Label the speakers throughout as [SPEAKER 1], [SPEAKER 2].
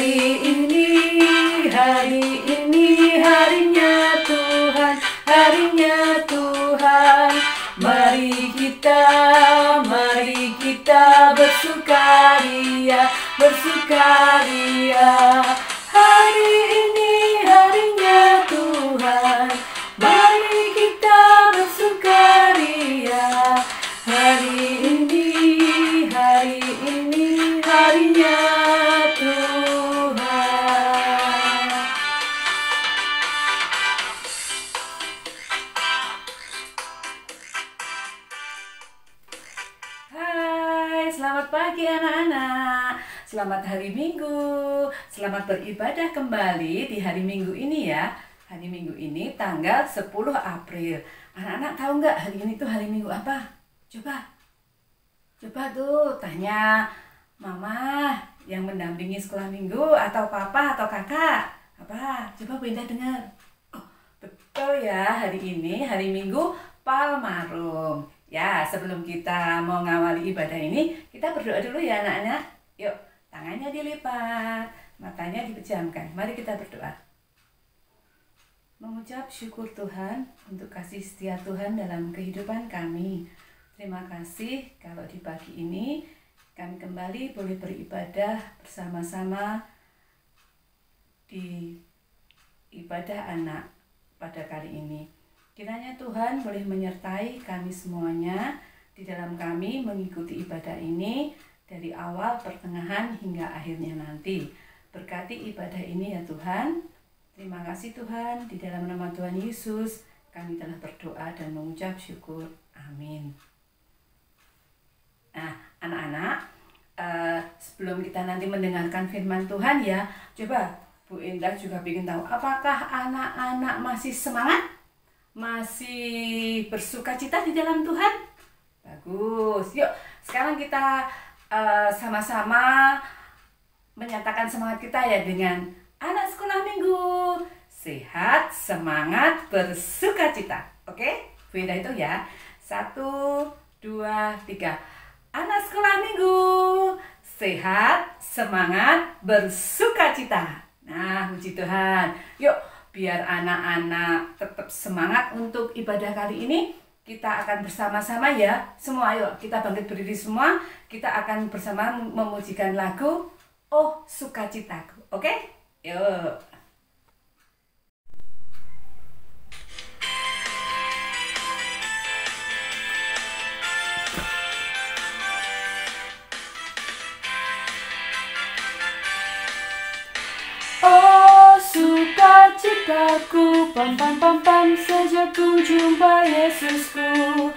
[SPEAKER 1] ini harinya Tuhan. Mari kita bersukaria. Hari ini harinya Tuhan. Mari kita bersukaria. Hari ini harinya Tuhan. Hai, selamat pagi anak-anak. Selamat hari Minggu. Selamat beribadah kembali di hari Minggu ini ya. Hari Minggu ini tanggal 10 April. Anak-anak tahu nggak hari ini tuh hari Minggu apa? Coba tuh tanya mama yang mendampingi sekolah minggu atau papa atau kakak. Apa? Coba Bu Indah dengar. Oh, betul ya, hari ini hari Minggu Palmarum. Ya, sebelum kita mau ngawali ibadah ini, kita berdoa dulu ya anak-anak. Yuk, tangannya dilipat, matanya dipejamkan. Mari kita berdoa. Mengucap syukur Tuhan untuk kasih setia Tuhan dalam kehidupan kami. Terima kasih kalau di pagi ini kami kembali boleh beribadah bersama-sama di ibadah anak pada kali ini. Kiranya Tuhan boleh menyertai kami semuanya di dalam kami mengikuti ibadah ini dari awal, pertengahan, hingga akhirnya nanti. Berkati ibadah ini ya Tuhan. Terima kasih Tuhan, di dalam nama Tuhan Yesus kami telah berdoa dan mengucap syukur. Amin. Nah, anak-anak, sebelum kita nanti mendengarkan firman Tuhan ya, coba Bu Indah juga ingin tahu, apakah anak-anak masih semangat? Masih bersukacita di dalam Tuhan? Bagus. Yuk, sekarang kita sama-sama menyatakan semangat kita ya dengan anak sekolah minggu. Sehat, semangat, bersukacita. Oke? Bu Indah itu ya. 1, 2, 3. Anak sekolah minggu, sehat, semangat, bersukacita. Nah, puji Tuhan. Yuk, biar anak-anak tetap semangat untuk ibadah kali ini, kita akan bersama-sama ya. Semua ayo, kita bangkit berdiri semua. Kita akan bersama memujikan lagu Oh Sukacitaku. Oke? Yuk. Oh sukacitaku, pam pam pam pam, sejak ku jumpa Yesusku.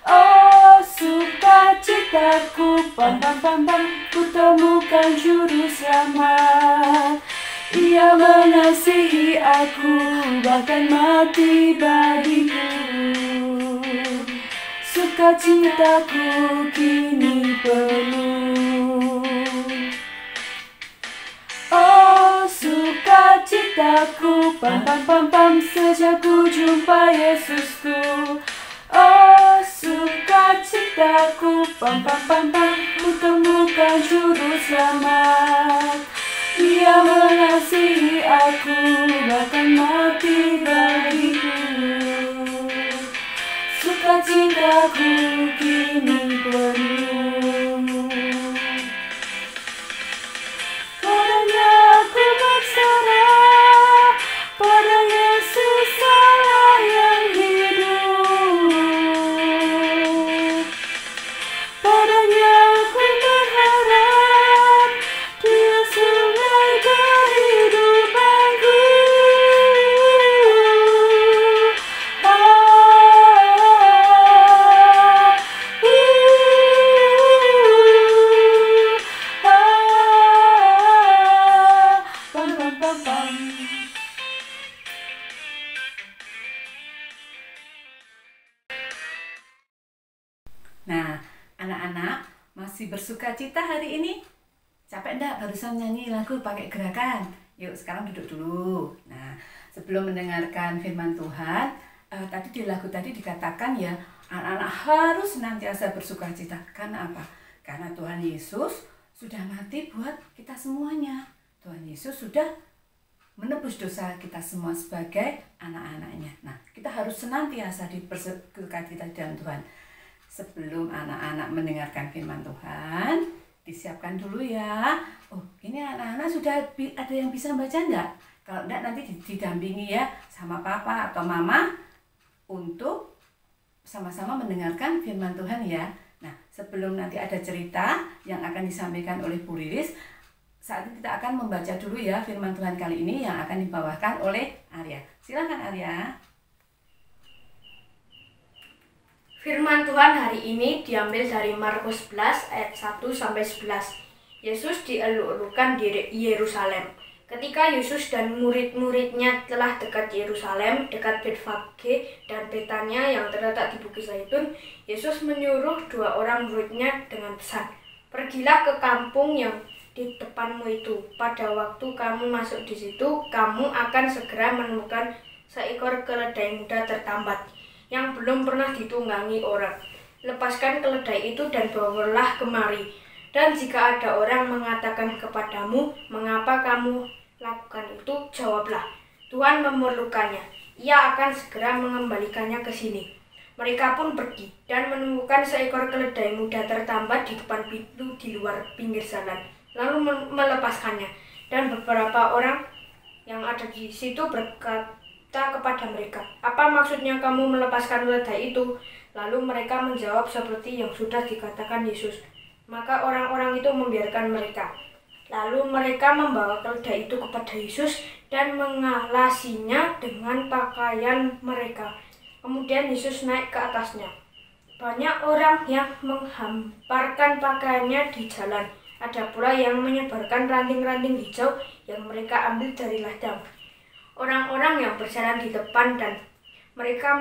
[SPEAKER 1] Oh sukacitaku, pam pam pam pam, ku temukan juru selamat. Ia mengasihi aku, bahkan mati bagiku. Sukacitaku kini penuh. Oh sukacitaku, pam pam pam pam, sejak ku jumpa Yesusku. Oh sukacitaku, pam pam pam pam, ku temukan juru selamat. Ia mengasihi aku, bahkan mati bagiku. Sukacitaku kini penuh. Padanya aku berserah, pada Yesus Allah yang hidup. Padanya aku berharap, Dia sungai kehidupanku. Pam pam pam pam. Nah, anak-anak masih bersukacita hari ini? Capek enggak barusan nyanyi lagu pakai gerakan? Yuk sekarang duduk dulu. Nah, sebelum mendengarkan firman Tuhan, tadi di lagu tadi dikatakan ya, anak-anak harus senantiasa bersukacita. Karena apa? Karena Tuhan Yesus sudah mati buat kita semuanya. Tuhan Yesus sudah menebus dosa kita semua sebagai anak-anaknya. Nah, kita harus senantiasa diberkati dalam Tuhan. Sebelum anak-anak mendengarkan firman Tuhan, disiapkan dulu ya. Oh, ini anak-anak sudah ada yang bisa baca enggak? Kalau enggak, nanti didampingi ya sama papa atau mama untuk sama-sama mendengarkan firman Tuhan ya. Nah, sebelum nanti ada cerita yang akan disampaikan oleh Bu Riris, saat ini kita akan membaca dulu ya firman Tuhan kali ini yang akan dibawakan oleh Arya. Silakan Arya.
[SPEAKER 2] Firman Tuhan hari ini diambil dari Markus 11 ayat 1 sampai 11. Yesus dieluk-elukan di Yerusalem. Ketika Yesus dan murid-muridnya telah dekat Yerusalem, dekat Betfage dan Betania yang terletak di Bukit Zaitun, Yesus menyuruh 2 orang muridnya dengan pesan, "Pergilah ke kampung yang di depanmu itu. Pada waktu kamu masuk di situ, kamu akan segera menemukan seekor keledai muda tertambat yang belum pernah ditunggangi orang. Lepaskan keledai itu dan bawalah kemari. Dan jika ada orang mengatakan kepadamu, mengapa kamu lakukan itu, jawablah, Tuhan memerlukannya. Ia akan segera mengembalikannya ke sini." Mereka pun pergi dan menemukan seekor keledai muda tertambat di depan pintu di luar pinggir jalan, lalu melepaskannya. Dan beberapa orang yang ada di situ berkata kepada mereka, "Apa maksudnya kamu melepaskan keledai itu?" Lalu mereka menjawab seperti yang sudah dikatakan Yesus. Maka orang-orang itu membiarkan mereka. Lalu mereka membawa keledai itu kepada Yesus dan mengalasinya dengan pakaian mereka. Kemudian Yesus naik ke atasnya. Banyak orang yang menghamparkan pakaiannya di jalan. Ada pula yang menyebarkan ranting-ranting hijau yang mereka ambil dari ladang. Orang-orang yang berjalan di depan dan mereka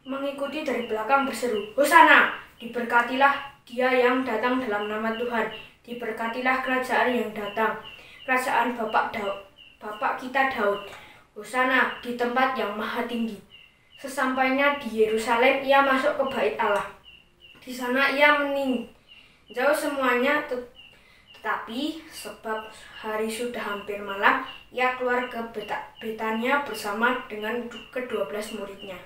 [SPEAKER 2] mengikuti dari belakang berseru, "Hosana, diberkatilah dia yang datang dalam nama Tuhan. Diberkatilah kerajaan yang datang, kerajaan Bapak kita Daud. Hosana di tempat yang maha tinggi." Sesampainya di Yerusalem, ia masuk ke bait Allah. Di sana ia meninjau semuanya, tetapi sebab hari sudah hampir malam, ia keluar ke Betania bersama dengan ke-12 muridnya.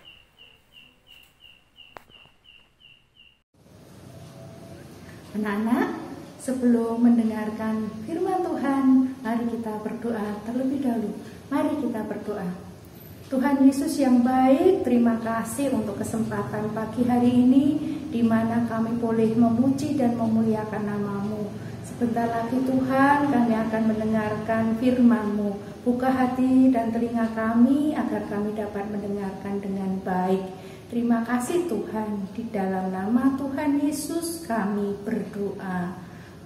[SPEAKER 3] Anak-anak, sebelum mendengarkan firman Tuhan, mari kita berdoa terlebih dahulu. Mari kita berdoa. Tuhan Yesus yang baik, terima kasih untuk kesempatan pagi hari ini di mana kami boleh memuji dan memuliakan nama-Mu. Sebentar lagi Tuhan, kami akan mendengarkan firman-Mu. Buka hati dan telinga kami agar kami dapat mendengarkan dengan baik. Terima kasih Tuhan, di dalam nama Tuhan Yesus kami berdoa.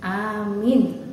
[SPEAKER 3] Amin.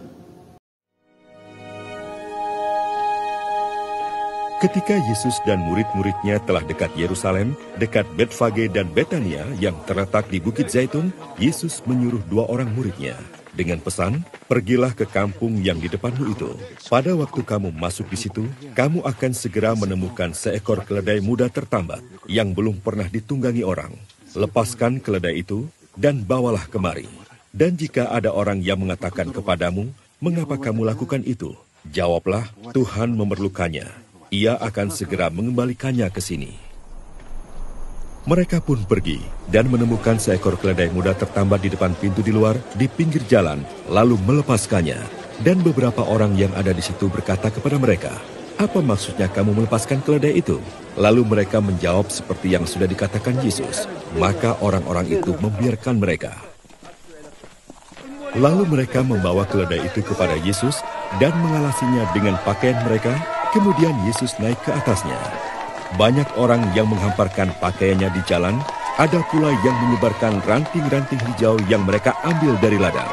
[SPEAKER 4] Ketika Yesus dan murid-muridnya telah dekat Yerusalem, dekat Betfage dan Betania yang terletak di Bukit Zaitun, Yesus menyuruh 2 orang muridnya dengan pesan, "Pergilah ke kampung yang di depanmu itu. Pada waktu kamu masuk di situ, kamu akan segera menemukan seekor keledai muda tertambat yang belum pernah ditunggangi orang. Lepaskan keledai itu dan bawalah kemari. Dan jika ada orang yang mengatakan kepadamu, mengapa kamu lakukan itu? Jawablah, Tuhan memerlukannya. Ia akan segera mengembalikannya ke sini." Mereka pun pergi dan menemukan seekor keledai muda tertambat di depan pintu di luar, di pinggir jalan, lalu melepaskannya. Dan beberapa orang yang ada di situ berkata kepada mereka, "Apa maksudnya kamu melepaskan keledai itu?" Lalu mereka menjawab seperti yang sudah dikatakan Yesus. Maka orang-orang itu membiarkan mereka. Lalu mereka membawa keledai itu kepada Yesus dan mengalasinya dengan pakaian mereka. Kemudian Yesus naik ke atasnya. Banyak orang yang menghamparkan pakaiannya di jalan, ada pula yang menyebarkan ranting-ranting hijau yang mereka ambil dari ladang.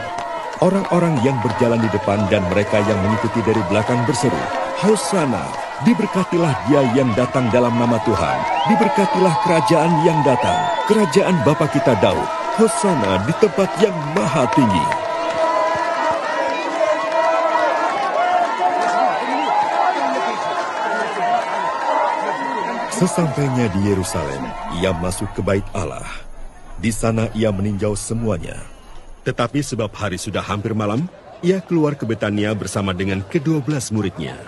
[SPEAKER 4] Orang-orang yang berjalan di depan dan mereka yang mengikuti dari belakang berseru, "Hosana, diberkatilah dia yang datang dalam nama Tuhan. Diberkatilah kerajaan yang datang, kerajaan Bapa kita Daud. Hosana di tempat yang maha tinggi." Sesampainya di Yerusalem, ia masuk ke bait Allah. Di sana ia meninjau semuanya. Tetapi sebab hari sudah hampir malam, ia keluar ke Betania bersama dengan ke-12 muridnya.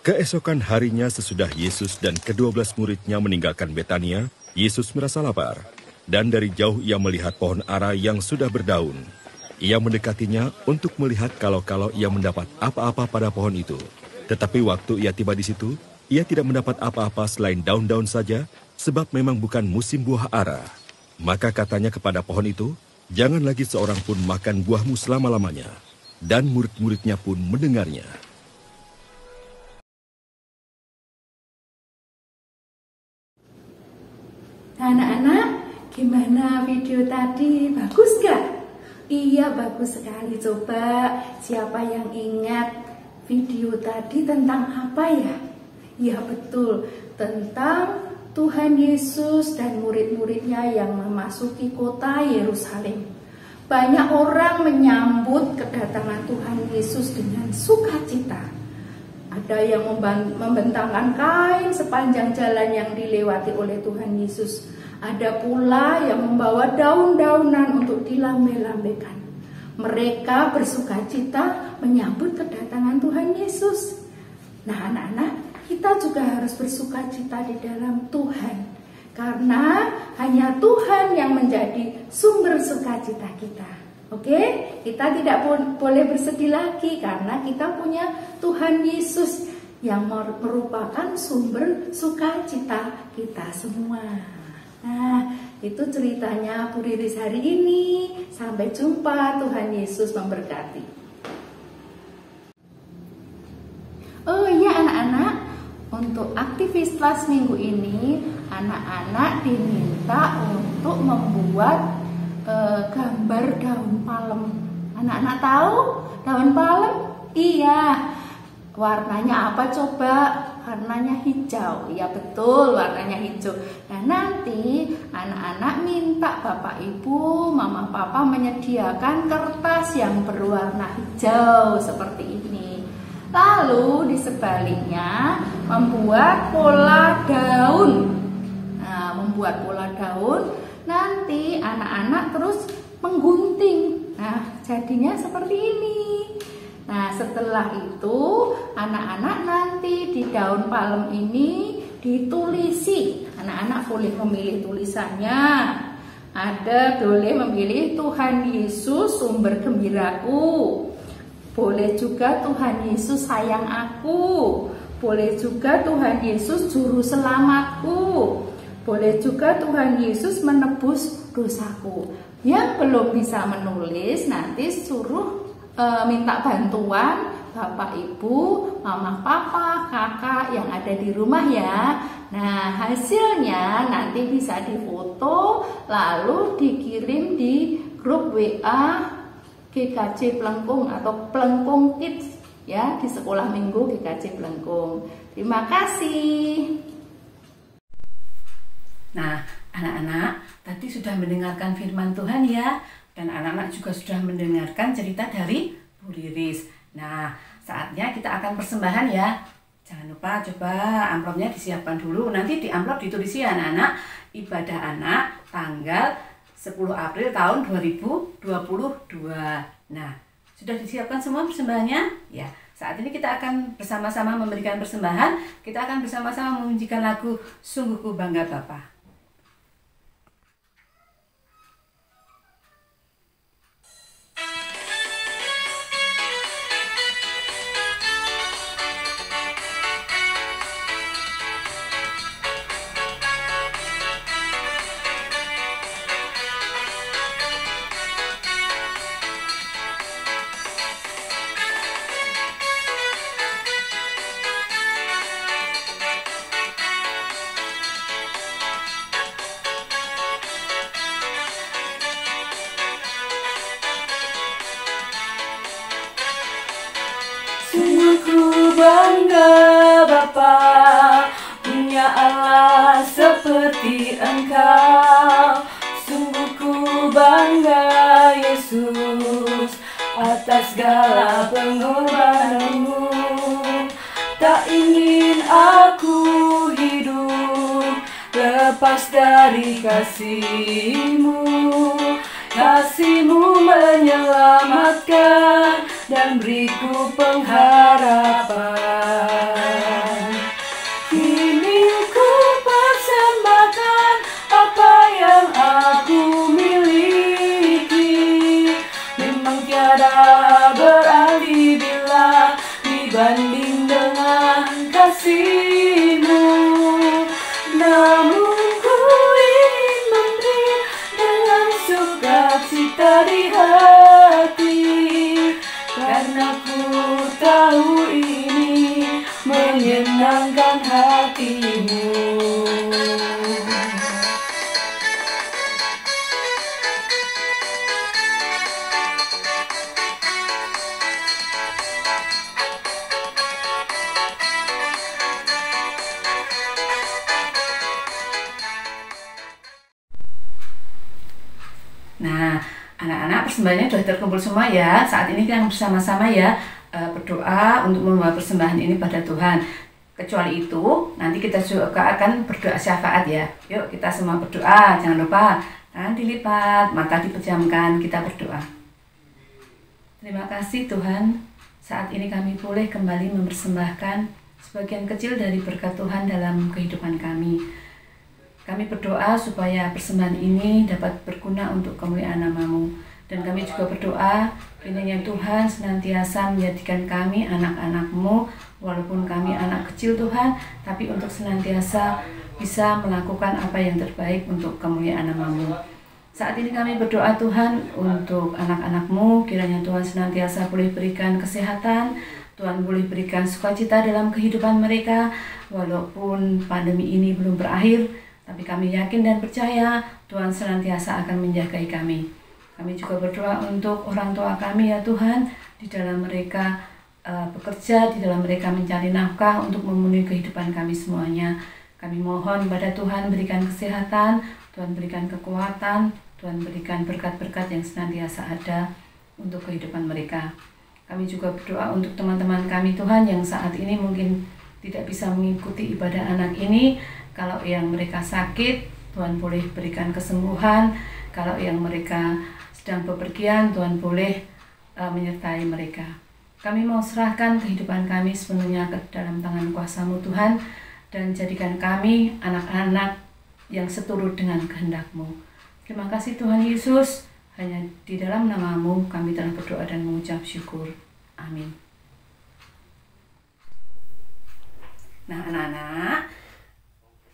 [SPEAKER 4] Keesokan harinya sesudah Yesus dan ke-12 muridnya meninggalkan Betania, Yesus merasa lapar. Dan dari jauh ia melihat pohon ara yang sudah berdaun. Ia mendekatinya untuk melihat kalau-kalau ia mendapat apa-apa pada pohon itu. Tetapi waktu ia tiba di situ, ia tidak mendapat apa-apa selain daun-daun saja, sebab memang bukan musim buah ara. Maka katanya kepada pohon itu, "Jangan lagi seorang pun makan buahmu selama-lamanya." Dan murid-muridnya pun mendengarnya.
[SPEAKER 3] Anak-anak, gimana video tadi? Bagus gak? Iya, bagus sekali. Coba siapa yang ingat video tadi tentang apa ya? Ya betul, tentang Tuhan Yesus dan murid-muridnya yang memasuki kota Yerusalem. Banyak orang menyambut kedatangan Tuhan Yesus dengan sukacita. Ada yang membentangkan kain sepanjang jalan yang dilewati oleh Tuhan Yesus. Ada pula yang membawa daun-daunan untuk dilambai-lambaikan. Mereka bersukacita menyambut kedatangan Tuhan Yesus. Nah, anak-anak, kita juga harus bersukacita di dalam Tuhan. Karena hanya Tuhan yang menjadi sumber sukacita kita. Oke, kita tidak boleh bersedih lagi karena kita punya Tuhan Yesus yang merupakan sumber sukacita kita semua. Nah, itu ceritanya Bu Riris hari ini. Sampai jumpa, Tuhan Yesus memberkati. Oh iya anak-anak, untuk aktivitas minggu ini, anak-anak diminta untuk membuat gambar daun palem. Anak-anak tahu daun palem? Iya. Warnanya apa coba? Warnanya hijau. Ya betul, warnanya hijau. Nah, nanti anak-anak minta Bapak Ibu, Mama Papa menyediakan kertas yang berwarna hijau seperti ini. Lalu di sebaliknya membuat pola daun. Nah, membuat pola daun, nanti anak-anak terus menggunting. Nah, jadinya seperti ini. Nah, setelah itu anak-anak nanti di daun palem ini ditulisi. Anak-anak boleh memilih tulisannya. Ada boleh memilih Tuhan Yesus sumber gembiraku. Boleh juga Tuhan Yesus sayang aku. Boleh juga Tuhan Yesus juru selamatku. Boleh juga Tuhan Yesus menebus dosaku. Yang belum bisa menulis nanti suruh minta bantuan Bapak Ibu, Mama Papa, Kakak yang ada di rumah ya. Nah, hasilnya nanti bisa difoto lalu dikirim di grup WA GKJ Plengkung atau Plengkung Kids ya, di Sekolah Minggu GKJ Plengkung. Terima kasih.
[SPEAKER 1] Nah, anak-anak tadi sudah mendengarkan firman Tuhan ya. Dan anak-anak juga sudah mendengarkan cerita dari Bu Riris. Nah, saatnya kita akan persembahan ya. Jangan lupa coba amplopnya disiapkan dulu. Nanti di amplop ditulis ya anak-anak, ibadah anak tanggal 10 April tahun 2022. Nah, sudah disiapkan semua persembahannya? Ya, saat ini kita akan bersama-sama memberikan persembahan. Kita akan bersama-sama menyanyikan lagu Sungguh Ku Bangga Bapa.
[SPEAKER 5] Sungguh ku bangga Bapa, punya Allah seperti Engkau. Sungguh ku bangga Yesus, atas segala pengorbananmu. Tak ingin dari kasih-Mu. Kasih-Mu menyelamatkan dan beriku pengharapan. Kini ku persembahkan apa yang aku miliki. Memang tiada berarti bila dibanding dengan kasih-Mu. Namun ku ingin memberi dengan sukacita di hati, karena ku tahu ini menyenangkan hati-Mu.
[SPEAKER 1] Nah, anak-anak persembahannya sudah terkumpul semua ya. Saat ini kita bersama-sama ya berdoa untuk membawa persembahan ini pada Tuhan. Kecuali itu, nanti kita juga akan berdoa syafaat ya. Yuk kita semua berdoa, jangan lupa tangan dilipat, mata dipejamkan, kita berdoa. Terima kasih Tuhan, saat ini kami boleh kembali mempersembahkan sebagian kecil dari berkat Tuhan dalam kehidupan kami. Kami berdoa supaya persembahan ini dapat berguna untuk kemuliaan nama-Mu. Dan kami juga berdoa, kiranya Tuhan senantiasa menjadikan kami anak-anak-Mu, walaupun kami anak kecil Tuhan, tapi untuk senantiasa bisa melakukan apa yang terbaik untuk kemuliaan nama-Mu. Saat ini kami berdoa Tuhan untuk anak-anak-Mu, kiranya Tuhan senantiasa boleh berikan kesehatan, Tuhan boleh berikan sukacita dalam kehidupan mereka, walaupun pandemi ini belum berakhir, tapi kami yakin dan percaya Tuhan senantiasa akan menjagai kami. Kami juga berdoa untuk orang tua kami ya Tuhan, di dalam mereka bekerja, di dalam mereka mencari nafkah untuk memenuhi kehidupan kami semuanya. Kami mohon pada Tuhan berikan kesehatan, Tuhan berikan kekuatan, Tuhan berikan berkat-berkat yang senantiasa ada untuk kehidupan mereka. Kami juga berdoa untuk teman-teman kami Tuhan yang saat ini mungkin tidak bisa mengikuti ibadah anak ini. Kalau yang mereka sakit, Tuhan boleh berikan kesembuhan. Kalau yang mereka sedang bepergian, Tuhan boleh menyertai mereka. Kami mau serahkan kehidupan kami sepenuhnya ke dalam tangan kuasa-Mu Tuhan, dan jadikan kami anak-anak yang seturut dengan kehendak-Mu. Terima kasih Tuhan Yesus, hanya di dalam nama-Mu kami telah berdoa dan mengucap syukur. Amin. Nah anak-anak,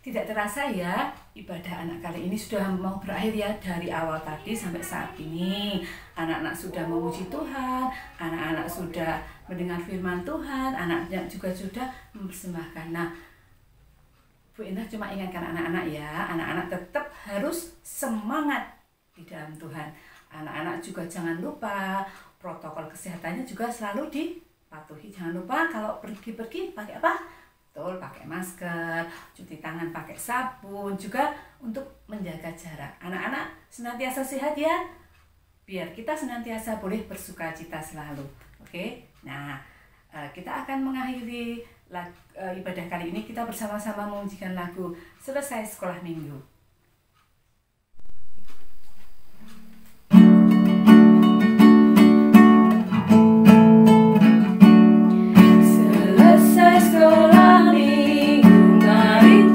[SPEAKER 1] tidak terasa ya, ibadah anak kali ini sudah mau berakhir ya. Dari awal tadi sampai saat ini, anak-anak sudah memuji Tuhan, anak-anak sudah mendengar firman Tuhan, anak-anak juga sudah mempersembahkan. Nah, Bu Indah cuma ingatkan anak-anak ya, anak-anak tetap harus semangat di dalam Tuhan. Anak-anak juga jangan lupa, protokol kesehatannya juga selalu dipatuhi. Jangan lupa kalau pergi-pergi pakai apa? Betul, pakai masker, cuci tangan pakai sabun, juga untuk menjaga jarak. Anak-anak senantiasa sehat ya, biar kita senantiasa boleh bersukacita selalu. Oke, nah kita akan mengakhiri ibadah kali ini. Kita bersama-sama menyanyikan lagu Selesai Sekolah Minggu.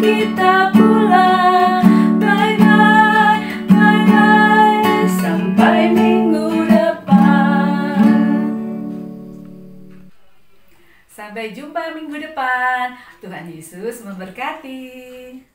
[SPEAKER 5] Kita pulang, bye-bye, bye-bye, sampai minggu depan.
[SPEAKER 1] Sampai jumpa minggu depan. Tuhan Yesus memberkati.